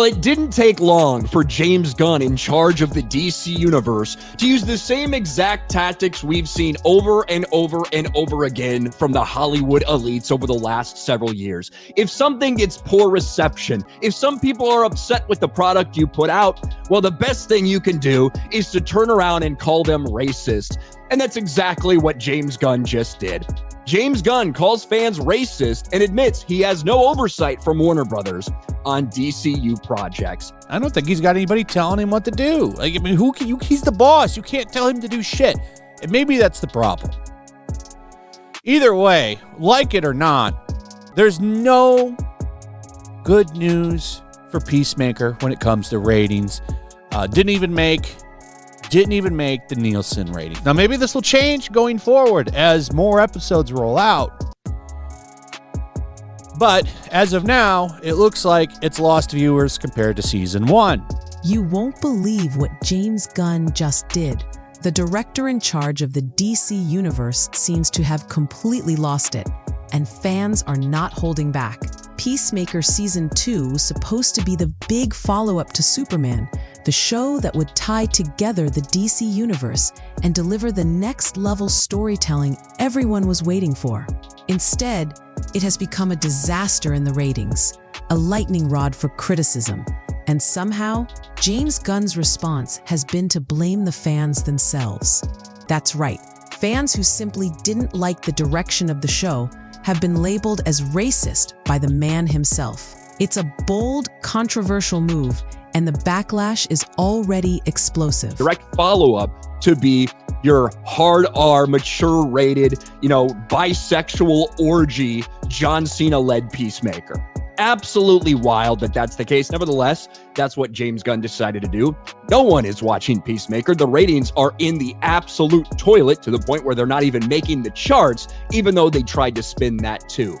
Well, it didn't take long for James Gunn, in charge of the DC Universe, to use the same exact tactics we've seen over and over and over again from the Hollywood elites over the last several years. If something gets poor reception, if some people are upset with the product you put out, well, the best thing you can do is to turn around and call them racist. And that's exactly what James Gunn just did. James Gunn calls fans racist and admits he has no oversight from Warner Brothers on DCU projects. I don't think he's got anybody telling him what to do. Like, I mean, who can you? He's the boss. You can't tell him to do shit. And maybe that's the problem. Either way, like it or not, there's no good news for Peacemaker when it comes to ratings. Didn't even make the Nielsen rating. Now, maybe this will change going forward as more episodes roll out. But as of now, it looks like it's lost viewers compared to season 1. You won't believe what James Gunn just did. The director in charge of the DC Universe seems to have completely lost it, and fans are not holding back. Peacemaker Season 2 was supposed to be the big follow-up to Superman, the show that would tie together the DC Universe and deliver the next-level storytelling everyone was waiting for. Instead, it has become a disaster in the ratings, a lightning rod for criticism, and somehow, James Gunn's response has been to blame the fans themselves. That's right, fans who simply didn't like the direction of the show have been labeled as racist by the man himself. It's a bold, controversial move, and the backlash is already explosive. Direct follow-up to be your hard R, mature rated, bisexual orgy, John Cena-led Peacemaker. Absolutely wild that that's the case. Nevertheless, that's what James Gunn decided to do. No one is watching Peacemaker. The ratings are in the absolute toilet to the point where they're not even making the charts, even though they tried to spin that too.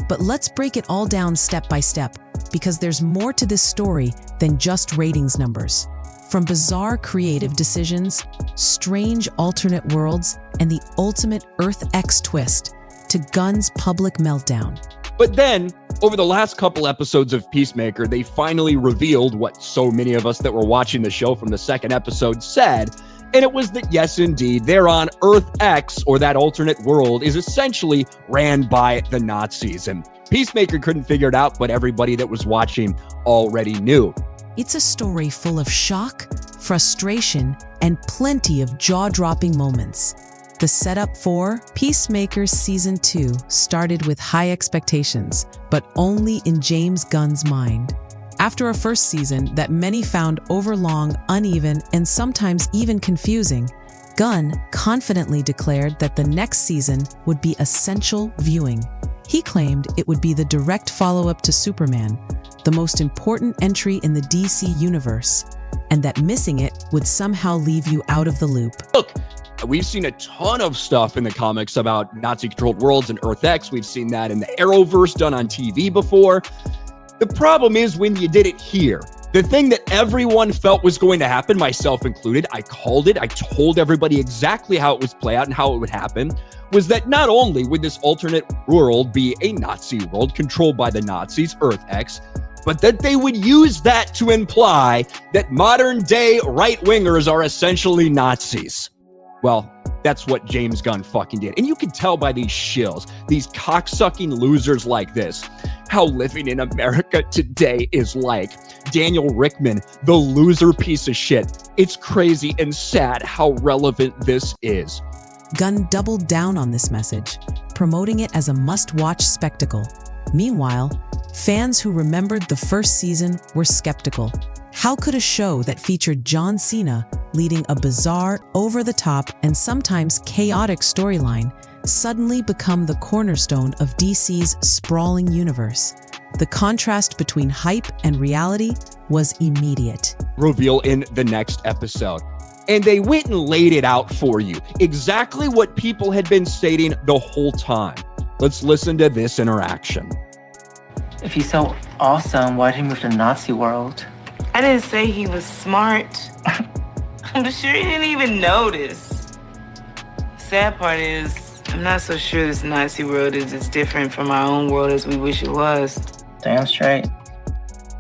But let's break it all down step by step, because there's more to this story than just ratings numbers. From bizarre creative decisions, strange alternate worlds, and the ultimate Earth X twist, to Gunn's public meltdown. But then, over the last couple episodes of Peacemaker, they finally revealed what so many of us that were watching the show from the second episode said, and it was that yes, indeed, they're on Earth X, or that alternate world, is essentially ran by the Nazis. And Peacemaker couldn't figure it out, but everybody that was watching already knew. It's a story full of shock, frustration, and plenty of jaw-dropping moments. The setup for Peacemaker Season 2 started with high expectations, but only in James Gunn's mind. After a first season that many found overlong, uneven, and sometimes even confusing, Gunn confidently declared that the next season would be essential viewing. He claimed it would be the direct follow-up to Superman, the most important entry in the DC universe, and that missing it would somehow leave you out of the loop. Look, we've seen a ton of stuff in the comics about Nazi-controlled worlds and Earth X. We've seen that in the Arrowverse done on TV before. The problem is when you did it here. The thing that everyone felt was going to happen, myself included, I called it, I told everybody exactly how it was play out and how it would happen, was that not only would this alternate world be a Nazi world controlled by the Nazis, Earth X, but that they would use that to imply that modern-day right-wingers are essentially Nazis. Well, that's what James Gunn fucking did. And you can tell by these shills, these cocksucking losers like this, how living in America today is like. Daniel Rickman, the loser piece of shit. It's crazy and sad how relevant this is. Gunn doubled down on this message, promoting it as a must-watch spectacle. Meanwhile, fans who remembered the first season were skeptical. How could a show that featured John Cena leading a bizarre, over-the-top, and sometimes chaotic storyline suddenly become the cornerstone of DC's sprawling universe? The contrast between hype and reality was immediate. Reveal in the next episode. And they went and laid it out for you. Exactly what people had been stating the whole time. Let's listen to this interaction. If he's so awesome, why'd he move to the Nazi world? I didn't say he was smart. I'm sure he didn't even notice. Sad part is, I'm not so sure this Nazi world is as different from our own world as we wish it was. Damn straight.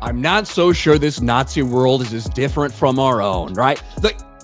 I'm not so sure this Nazi world is as different from our own, right?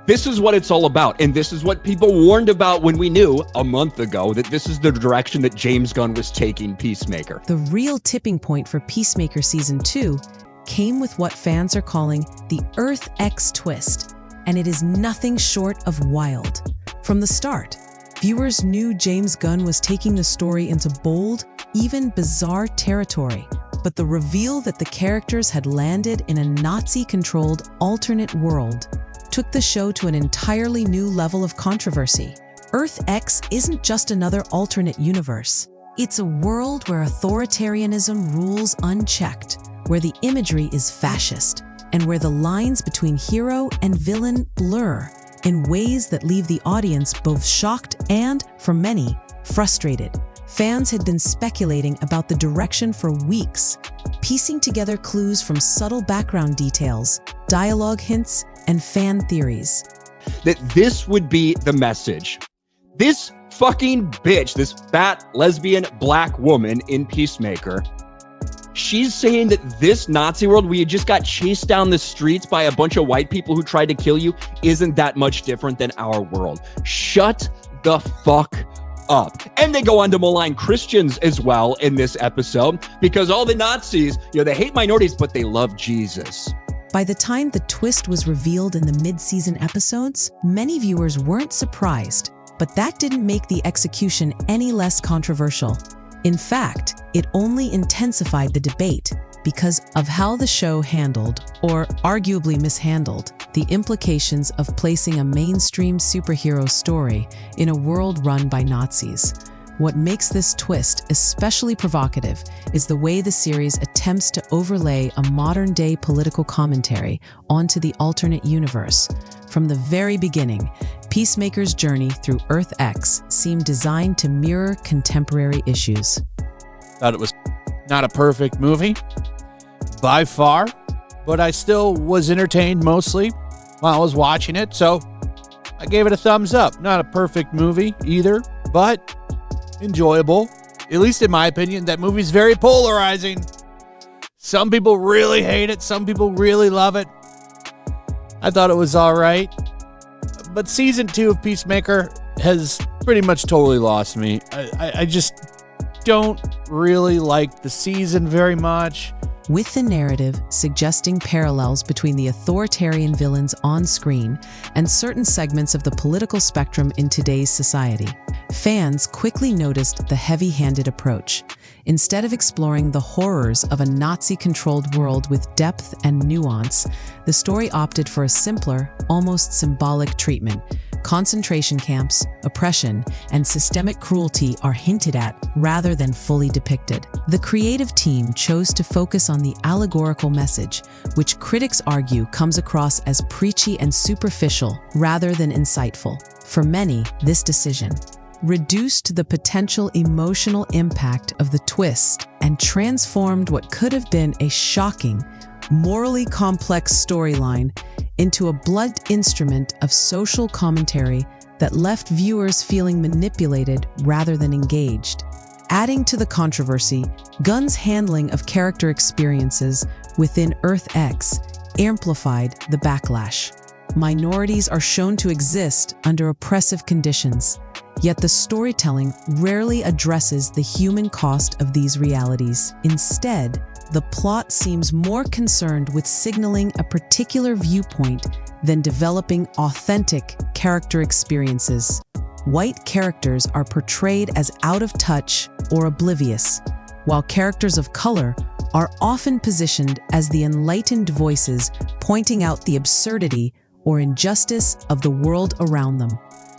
This is what it's all about. And this is what people warned about when we knew a month ago that this is the direction that James Gunn was taking Peacemaker. The real tipping point for Peacemaker Season 2 came with what fans are calling the Earth X twist, and it is nothing short of wild. From the start, viewers knew James Gunn was taking the story into bold, even bizarre territory. But the reveal that the characters had landed in a Nazi-controlled alternate world took the show to an entirely new level of controversy. Earth X isn't just another alternate universe. It's a world where authoritarianism rules unchecked, where the imagery is fascist, and where the lines between hero and villain blur in ways that leave the audience both shocked and, for many, frustrated. Fans had been speculating about the direction for weeks, piecing together clues from subtle background details, dialogue hints, and fan theories. That this would be the message. This fucking bitch, this fat lesbian black woman in Peacemaker, she's saying that this Nazi world where you just got chased down the streets by a bunch of white people who tried to kill you isn't that much different than our world. Shut the fuck up. And they go on to malign Christians as well in this episode because all the Nazis, they hate minorities, but they love Jesus. By the time the twist was revealed in the mid-season episodes, many viewers weren't surprised, but that didn't make the execution any less controversial. In fact, it only intensified the debate because of how the show handled, or arguably mishandled, the implications of placing a mainstream superhero story in a world run by Nazis. What makes this twist especially provocative is the way the series attempts to overlay a modern-day political commentary onto the alternate universe. From the very beginning, Peacemaker's journey through Earth X seemed designed to mirror contemporary issues. Thought it was not a perfect movie, by far, but I still was entertained mostly while I was watching it, so I gave it a thumbs up. Not a perfect movie either, but enjoyable. At least in my opinion, that movie's very polarizing. Some people really hate it, some people really love it. I thought it was all right. But season 2 of Peacemaker has pretty much totally lost me. I just don't really like the season very much. With the narrative suggesting parallels between the authoritarian villains on screen and certain segments of the political spectrum in today's society, fans quickly noticed the heavy-handed approach. Instead of exploring the horrors of a Nazi-controlled world with depth and nuance, the story opted for a simpler, almost symbolic treatment. Concentration camps, oppression, and systemic cruelty are hinted at rather than fully depicted. The creative team chose to focus on the allegorical message, which critics argue comes across as preachy and superficial rather than insightful. For many, this decision reduced the potential emotional impact of the twist and transformed what could have been a shocking, morally complex storyline into a blunt instrument of social commentary that left viewers feeling manipulated rather than engaged. Adding to the controversy, Gunn's handling of character experiences within Earth X amplified the backlash. Minorities are shown to exist under oppressive conditions, yet the storytelling rarely addresses the human cost of these realities. Instead, the plot seems more concerned with signaling a particular viewpoint than developing authentic character experiences. White characters are portrayed as out of touch or oblivious, while characters of color are often positioned as the enlightened voices pointing out the absurdity or injustice of the world around them.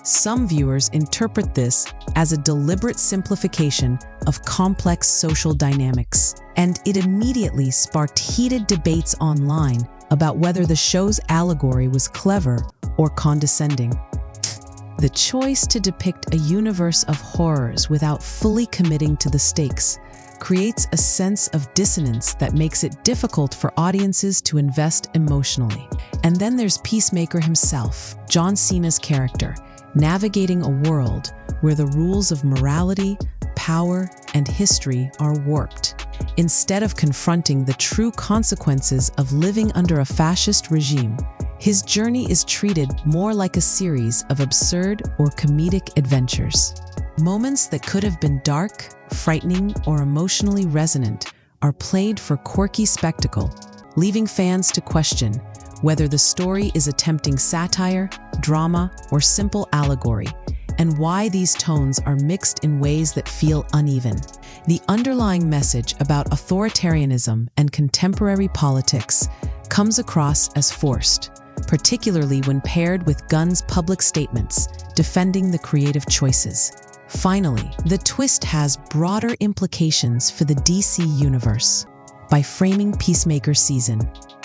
Some viewers interpret this as a deliberate simplification of complex social dynamics, and it immediately sparked heated debates online about whether the show's allegory was clever or condescending. The choice to depict a universe of horrors without fully committing to the stakes creates a sense of dissonance that makes it difficult for audiences to invest emotionally. And then there's Peacemaker himself, John Cena's character. navigating a world where the rules of morality, power, and history are warped. Instead of confronting the true consequences of living under a fascist regime, his journey is treated more like a series of absurd or comedic adventures. Moments that could have been dark, frightening, or emotionally resonant are played for quirky spectacle, leaving fans to question whether the story is attempting satire, drama, or simple allegory, and why these tones are mixed in ways that feel uneven. The underlying message about authoritarianism and contemporary politics comes across as forced, particularly when paired with Gunn's public statements defending the creative choices. Finally, the twist has broader implications for the DC universe by framing Peacemaker Season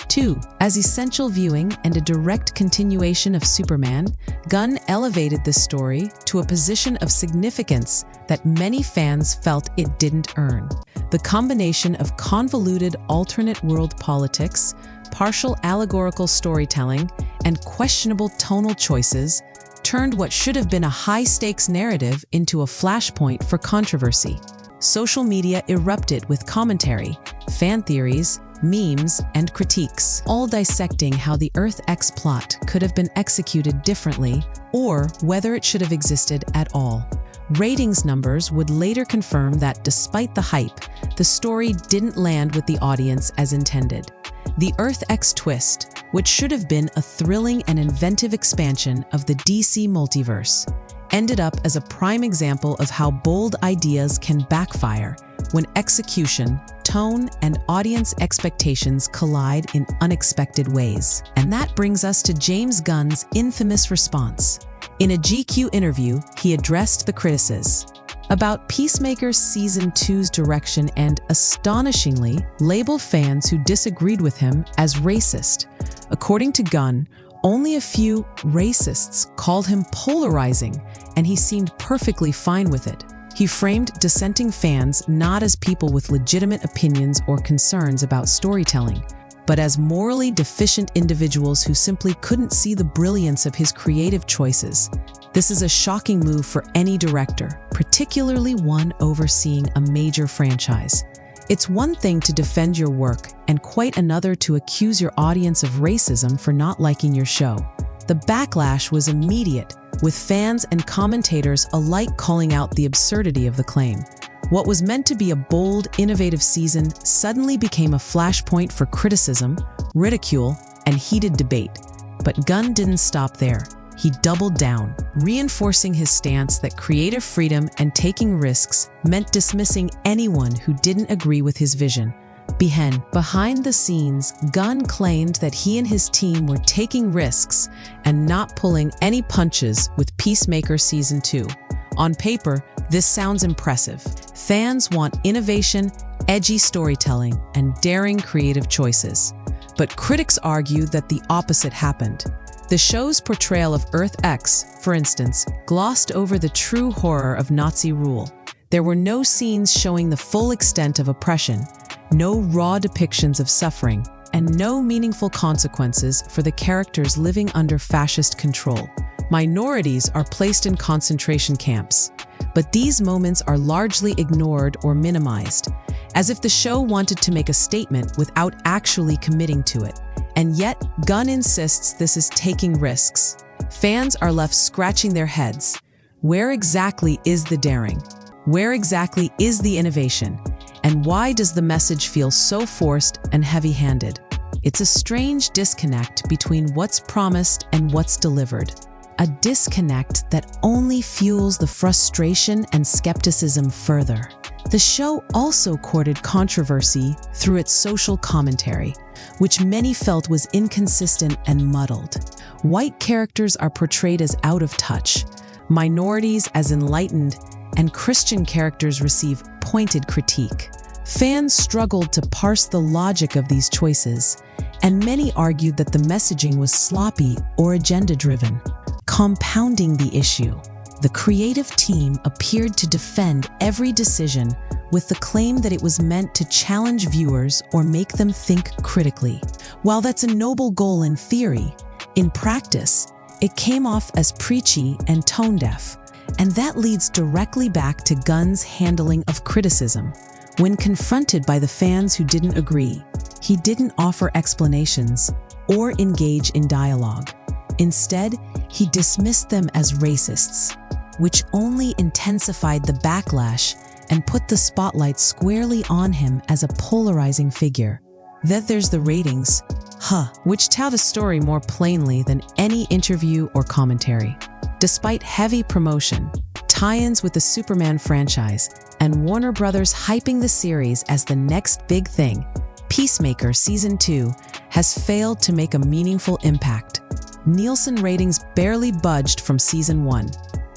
2 as essential viewing and a direct continuation of Superman. Gunn elevated this story to a position of significance that many fans felt it didn't earn. The combination of convoluted alternate world politics, partial allegorical storytelling, and questionable tonal choices turned what should have been a high-stakes narrative into a flashpoint for controversy. Social media erupted with commentary, fan theories, memes, and critiques, all dissecting how the Earth X plot could have been executed differently or whether it should have existed at all. Ratings numbers would later confirm that despite the hype, the story didn't land with the audience as intended. The Earth X twist, which should have been a thrilling and inventive expansion of the DC multiverse, ended up as a prime example of how bold ideas can backfire when execution, tone, and audience expectations collide in unexpected ways. And that brings us to James Gunn's infamous response. In a GQ interview, he addressed the criticisms about Peacemaker Season 2's direction and, astonishingly, labeled fans who disagreed with him as racist. According to Gunn, only a few racists called him polarizing, and he seemed perfectly fine with it. He framed dissenting fans not as people with legitimate opinions or concerns about storytelling, but as morally deficient individuals who simply couldn't see the brilliance of his creative choices. This is a shocking move for any director, particularly one overseeing a major franchise. It's one thing to defend your work and quite another to accuse your audience of racism for not liking your show. The backlash was immediate, with fans and commentators alike calling out the absurdity of the claim. What was meant to be a bold, innovative season suddenly became a flashpoint for criticism, ridicule, and heated debate. But Gunn didn't stop there. He doubled down, reinforcing his stance that creative freedom and taking risks meant dismissing anyone who didn't agree with his vision. Behind the scenes, Gunn claimed that he and his team were taking risks and not pulling any punches with Peacemaker Season 2. On paper, this sounds impressive. Fans want innovation, edgy storytelling, and daring creative choices. But critics argue that the opposite happened. The show's portrayal of Earth X, for instance, glossed over the true horror of Nazi rule. There were no scenes showing the full extent of oppression, no raw depictions of suffering, and no meaningful consequences for the characters living under fascist control. Minorities are placed in concentration camps, but these moments are largely ignored or minimized, as if the show wanted to make a statement without actually committing to it. And yet, Gunn insists this is taking risks. Fans are left scratching their heads. Where exactly is the daring? Where exactly is the innovation? And why does the message feel so forced and heavy-handed? It's a strange disconnect between what's promised and what's delivered. A disconnect that only fuels the frustration and skepticism further. The show also courted controversy through its social commentary, which many felt was inconsistent and muddled. White characters are portrayed as out of touch, minorities as enlightened, and Christian characters receive pointed critique. Fans struggled to parse the logic of these choices, and many argued that the messaging was sloppy or agenda-driven. Compounding the issue, the creative team appeared to defend every decision with the claim that it was meant to challenge viewers or make them think critically. While that's a noble goal in theory, in practice, it came off as preachy and tone-deaf. And that leads directly back to Gunn's handling of criticism. When confronted by the fans who didn't agree, he didn't offer explanations or engage in dialogue. Instead, he dismissed them as racists, which only intensified the backlash and put the spotlight squarely on him as a polarizing figure. Then there's the ratings, which tell the story more plainly than any interview or commentary. Despite heavy promotion, tie-ins with the Superman franchise, and Warner Brothers hyping the series as the next big thing, Peacemaker Season 2 has failed to make a meaningful impact. Nielsen ratings barely budged from Season 1,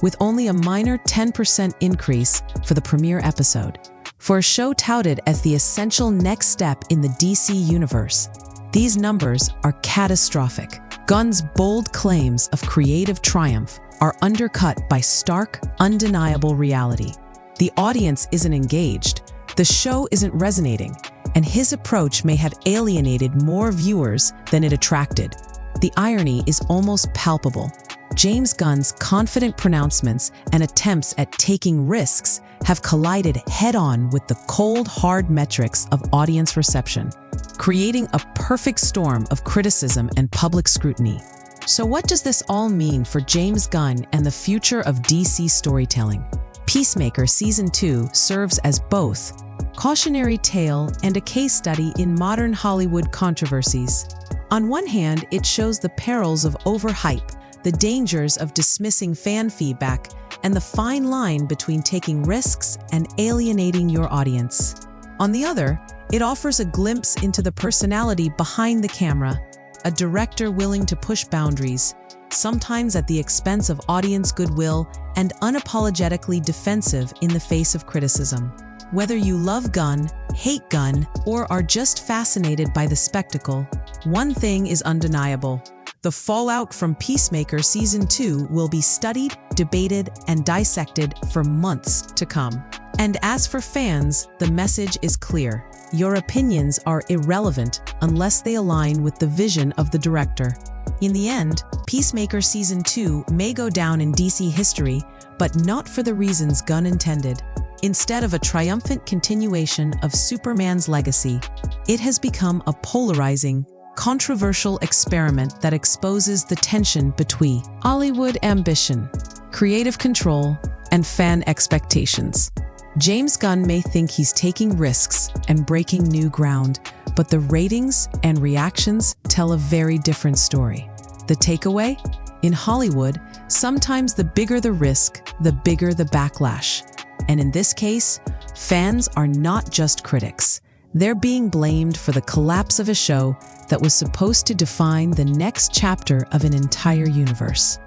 with only a minor 10% increase for the premiere episode. For a show touted as the essential next step in the DC universe, these numbers are catastrophic. Gunn's bold claims of creative triumph are undercut by stark, undeniable reality. The audience isn't engaged, the show isn't resonating, and his approach may have alienated more viewers than it attracted. The irony is almost palpable. James Gunn's confident pronouncements and attempts at taking risks have collided head-on with the cold, hard metrics of audience reception, creating a perfect storm of criticism and public scrutiny. So what does this all mean for James Gunn and the future of DC storytelling? Peacemaker Season 2 serves as both cautionary tale and a case study in modern Hollywood controversies. On one hand, it shows the perils of overhype, the dangers of dismissing fan feedback, and the fine line between taking risks and alienating your audience. On the other, it offers a glimpse into the personality behind the camera, a director willing to push boundaries, sometimes at the expense of audience goodwill, and unapologetically defensive in the face of criticism. Whether you love Gunn, hate Gunn, or are just fascinated by the spectacle, one thing is undeniable. The fallout from Peacemaker Season 2 will be studied, debated, and dissected for months to come. And as for fans, the message is clear. Your opinions are irrelevant unless they align with the vision of the director. In the end, Peacemaker Season 2 may go down in DC history, but not for the reasons Gunn intended. Instead of a triumphant continuation of Superman's legacy, it has become a polarizing, controversial experiment that exposes the tension between Hollywood ambition, creative control, and fan expectations. James Gunn may think he's taking risks and breaking new ground, but the ratings and reactions tell a very different story. The takeaway? In Hollywood, sometimes the bigger the risk, the bigger the backlash. And in this case, fans are not just critics. They're being blamed for the collapse of a show that was supposed to define the next chapter of an entire universe.